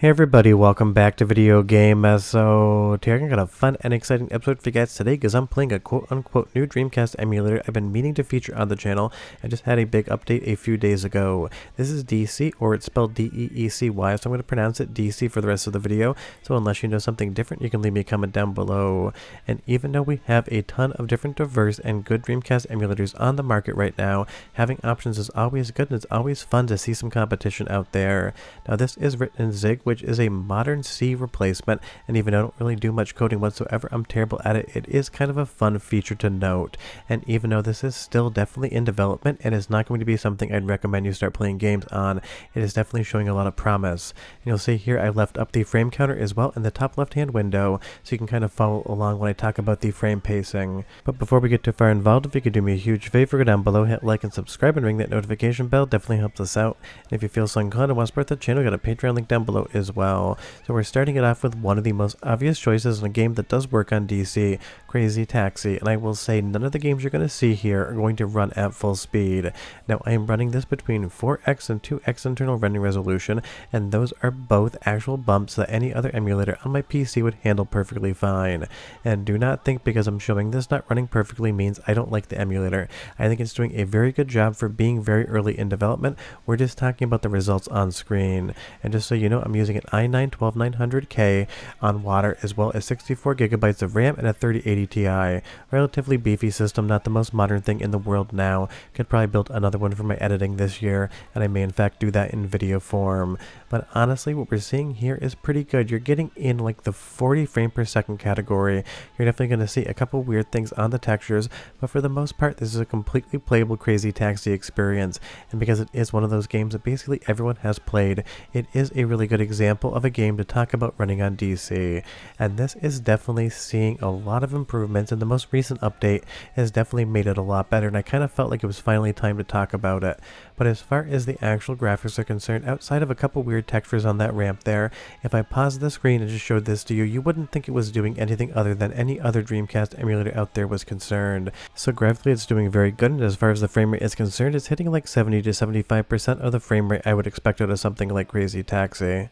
Hey everybody, welcome back to Video Game. Today I got a fun and exciting episode for you guys today because I'm playing a quote-unquote new Dreamcast emulator I've been meaning to feature on the channel. I just had a big update a few days ago. This is Deecy, or it's spelled D-E-E-C-Y, so I'm going to pronounce it Deecy for the rest of the video. So unless you know something different, you can leave me a comment down below. And even though we have a ton of different diverse and good Dreamcast emulators on the market right now, having options is always good and it's always fun to see some competition out there. Now this is written in Zig, which is a modern C replacement, and even though I don't really do much coding whatsoever, I'm terrible at it, it is kind of a fun feature to note. And even though this is still definitely in development and is not going to be something I'd recommend you start playing games on, it is definitely showing a lot of promise. And you'll see here I left up the frame counter as well in the top left hand window, so you can kind of follow along when I talk about the frame pacing. But before we get too far involved, if you could do me a huge favor, go down below, hit like and subscribe and ring that notification bell, definitely helps us out. And if you feel so inclined and want to support the channel, got a Patreon link down below as well. So we're starting it off with one of the most obvious choices in a game that does work on Deecy, Crazy Taxi, and I will say none of the games you're going to see here are going to run at full speed. Now I am running this between 4x and 2x internal rendering resolution, and those are both actual bumps that any other emulator on my PC would handle perfectly fine. And do not think because I'm showing this not running perfectly means I don't like the emulator. I think it's doing a very good job for being very early in development. We're just talking about the results on screen. And just so you know, I'm using an i9-12900K on water, as well as 64 gigabytes of RAM and a 3080 Ti. Relatively beefy system, not the most modern thing in the world now. Could probably build another one for my editing this year, and I may in fact do that in video form. But honestly, what we're seeing here is pretty good. You're getting in like the 40 frame per second category. You're definitely going to see a couple weird things on the textures, but for the most part, this is a completely playable Crazy Taxi experience. And because it is one of those games that basically everyone has played, it is a really good example of a game to talk about running on Deecy. And this is definitely seeing a lot of improvements, and the most recent update has definitely made it a lot better, and I kind of felt like it was finally time to talk about it. But as far as the actual graphics are concerned, outside of a couple weird textures on that ramp there, if I paused the screen and just showed this to you, you wouldn't think it was doing anything other than any other Dreamcast emulator out there was concerned. So graphically it's doing very good, and as far as the frame rate is concerned, it's hitting like 70 to 75% of the frame rate I would expect out of something like Crazy Taxi.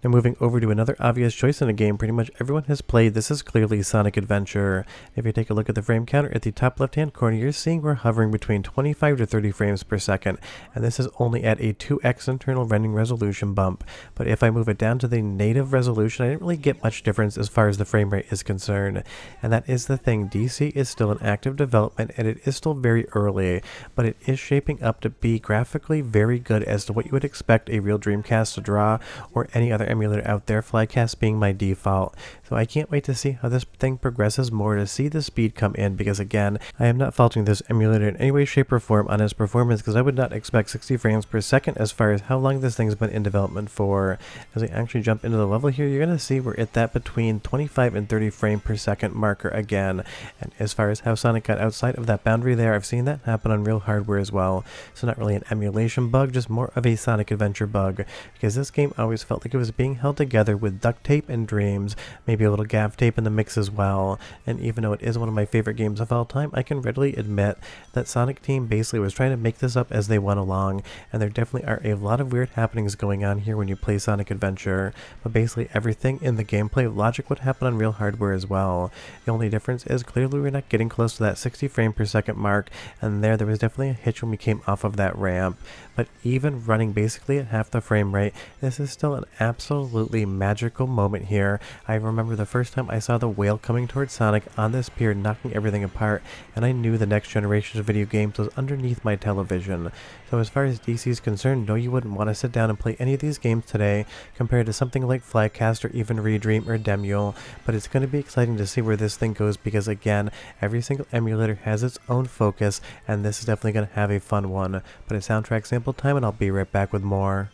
Now moving over to another obvious choice in a game pretty much everyone has played, this is clearly Sonic Adventure. If you take a look at the frame counter at the top left hand corner, you're seeing we're hovering between 25 to 30 frames per second, and this is only at a 2x internal rendering resolution bump. But if I move it down to the native resolution, I didn't really get much difference as far as the frame rate is concerned. And that is the thing, Deecy is still in active development and it is still very early, but it is shaping up to be graphically very good as to what you would expect a real Dreamcast to draw, or any other emulator out there, Flycast being my default. So I can't wait to see how this thing progresses more, to see the speed come in, because again, I am not faulting this emulator in any way, shape, or form on its performance, because I would not expect 60 frames per second as far as how long this thing's been in development for. As I actually jump into the level here, you're going to see we're at that between 25 and 30 frame per second marker again. And as far as how Sonic got outside of that boundary there, I've seen that happen on real hardware as well. So not really an emulation bug, just more of a Sonic Adventure bug, because this game always felt like it was being held together with duct tape and dreams, maybe a little gaff tape in the mix as well. And even though it is one of my favorite games of all time, I can readily admit that Sonic Team basically was trying to make this up as they went along, and there definitely are a lot of weird happenings going on here when you play Sonic Adventure, but basically everything in the gameplay logic would happen on real hardware as well. The only difference is clearly we're not getting close to that 60 frame per second mark, and there was definitely a hitch when we came off of that ramp. But even running basically at half the frame rate, this is still an absolutely magical moment here. I remember the first time I saw the whale coming towards Sonic on this pier, knocking everything apart, and I knew the next generation of video games was underneath my television. So as far as Deecy is concerned, no, you wouldn't want to sit down and play any of these games today compared to something like Flycast or even Redream or Demule, but it's going to be exciting to see where this thing goes, because again, every single emulator has its own focus, and this is definitely going to have a fun one. But it's soundtrack sample time, and I'll be right back with more.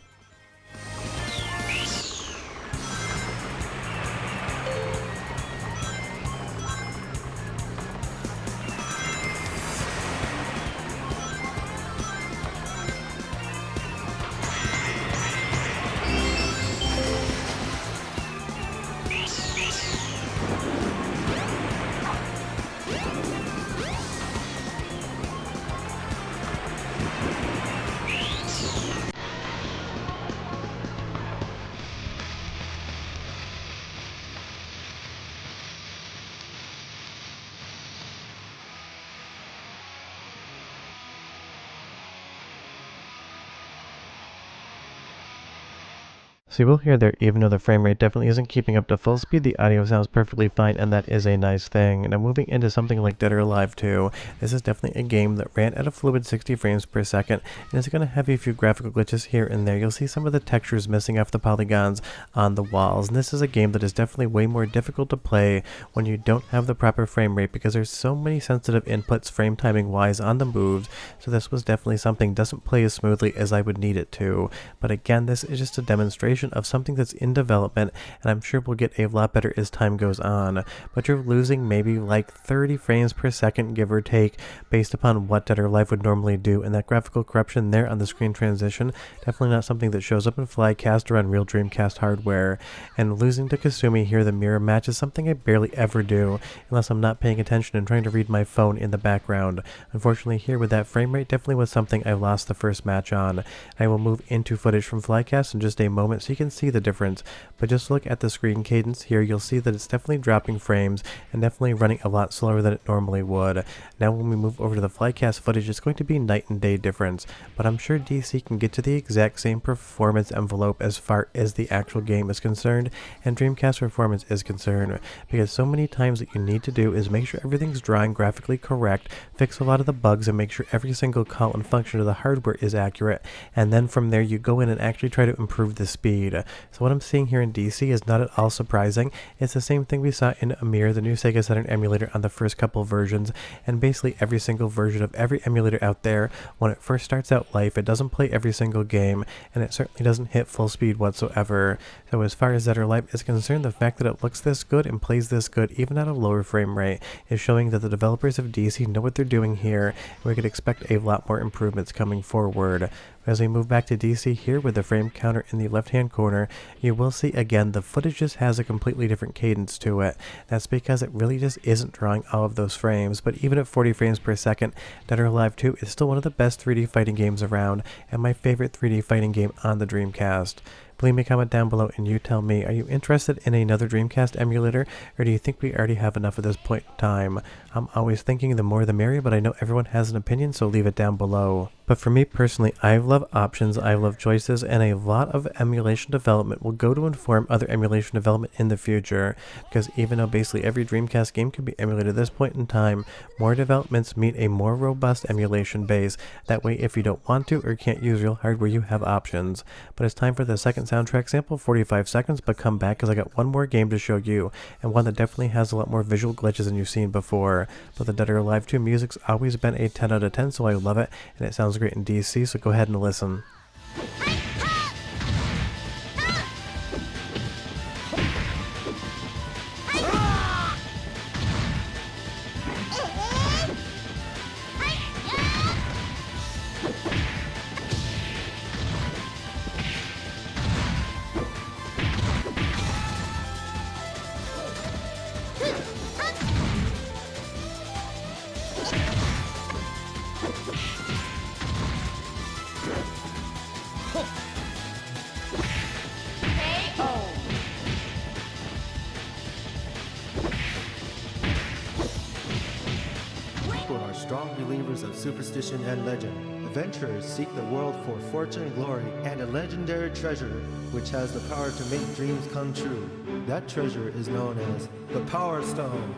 So you will hear there, even though the frame rate definitely isn't keeping up to full speed, the audio sounds perfectly fine, and that is a nice thing. Now moving into something like Dead or Alive 2, this is definitely a game that ran at a fluid 60 frames per second, and it's going to have a few graphical glitches here and there. You'll see some of the textures missing off the polygons on the walls, and this is a game that is definitely way more difficult to play when you don't have the proper frame rate, because there's so many sensitive inputs frame timing wise on the moves, so this was definitely something doesn't play as smoothly as I would need it to. But again, this is just a demonstration of something that's in development, and I'm sure we'll get a lot better as time goes on. But you're losing maybe like 30 frames per second, give or take, based upon what Dead or Alive would normally do, and that graphical corruption there on the screen transition, definitely not something that shows up in Flycast or on real Dreamcast hardware. And losing to Kasumi here, the mirror match, is something I barely ever do, unless I'm not paying attention and trying to read my phone in the background. Unfortunately here with that frame rate, definitely was something I lost the first match on. I will move into footage from Flycast in just a moment so you can see the difference, but just look at the screen cadence here. You'll see that it's definitely dropping frames and definitely running a lot slower than it normally would. Now when we move over to the Flycast footage, it's going to be night and day difference, but I'm sure Deecy can get to the exact same performance envelope as far as the actual game is concerned and Dreamcast performance is concerned, because so many times what you need to do is make sure everything's drawing graphically correct, fix a lot of the bugs, and make sure every single call and function of the hardware is accurate, and then from there you go in and actually try to improve the speed. So what I'm seeing here in Deecy is not at all surprising. It's the same thing we saw in Amir, the new Sega Saturn emulator, on the first couple versions, and basically every single version of every emulator out there. When it first starts out life, it doesn't play every single game, and it certainly doesn't hit full speed whatsoever. So as far as Dead or Alive is concerned, the fact that it looks this good and plays this good even at a lower frame rate is showing that the developers of Deecy know what they're doing here, and we could expect a lot more improvements coming forward. As we move back to Deecy here with the frame counter in the left hand corner, you will see again the footage just has a completely different cadence to it. That's because it really just isn't drawing all of those frames, but even at 40 frames per second, Dead or Alive 2 is still one of the best 3D fighting games around, and my favorite 3D fighting game on the Dreamcast. Leave me a comment down below and you tell me, are you interested in another Dreamcast emulator, or do you think we already have enough at this point in time? I'm always thinking the more the merrier, but I know everyone has an opinion, so leave it down below. But for me personally, I love options, I love choices, and a lot of emulation development will go to inform other emulation development in the future, because even though basically every Dreamcast game can be emulated at this point in time, more developments mean a more robust emulation base. That way, if you don't want to or can't use real hardware, you have options. But it's time for the second soundtrack sample, 45 seconds, but come back because I got one more game to show you, and one that definitely has a lot more visual glitches than you've seen before. But the Dead or Alive 2 music's always been a 10 out of 10, so I love it, and it sounds great in Deecy, so go ahead and listen. Are strong believers of superstition and legend. Adventurers seek the world for fortune and glory and a legendary treasure which has the power to make dreams come true. That treasure is known as the Power Stone.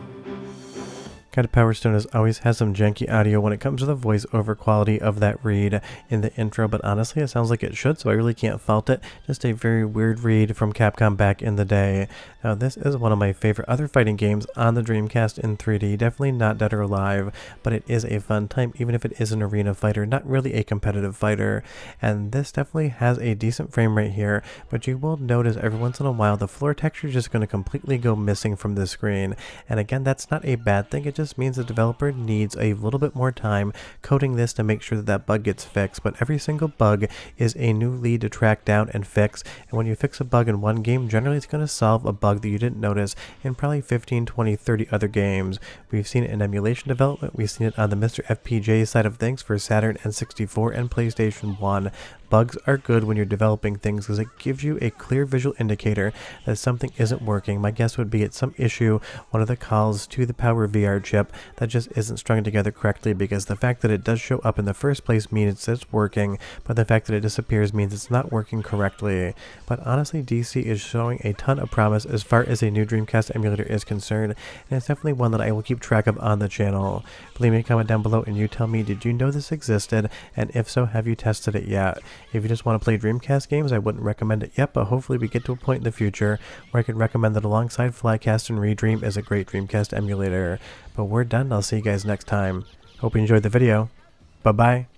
Kind of Power Stone always has some janky audio when it comes to the voiceover quality of that read in the intro, but honestly it sounds like it should, so I really can't fault it. Just a very weird read from Capcom back in the day. Now this is one of my favorite other fighting games on the Dreamcast in 3D, definitely not Dead or Alive, but it is a fun time even if it is an arena fighter, not really a competitive fighter. And this definitely has a decent frame rate here, but you will notice every once in a while the floor texture is just going to completely go missing from the screen. And again, that's not a bad thing, it just means the developer needs a little bit more time coding this to make sure that that bug gets fixed. But every single bug is a new lead to track down and fix, and when you fix a bug in one game, generally it's going to solve a bug that you didn't notice in probably 15, 20, 30 other games. We've seen it in emulation development, we've seen it on the Mr. FPJ side of things for Saturn and 64 and PlayStation 1. Bugs are good when you're developing things because it gives you a clear visual indicator that something isn't working. My guess would be it's some issue, one of the calls to the Power VR chip that just isn't strung together correctly, because the fact that it does show up in the first place means it's working, but the fact that it disappears means it's not working correctly. But honestly, Deecy is showing a ton of promise as far as a new Dreamcast emulator is concerned, and it's definitely one that I will keep track of on the channel. Leave me a comment down below and you tell me, did you know this existed, and if so, have you tested it yet? If you just want to play Dreamcast games, I wouldn't recommend it yet, but hopefully we get to a point in the future where I could recommend that alongside Flycast and Redream is a great Dreamcast emulator. But we're done, I'll see you guys next time. Hope you enjoyed the video. Bye bye.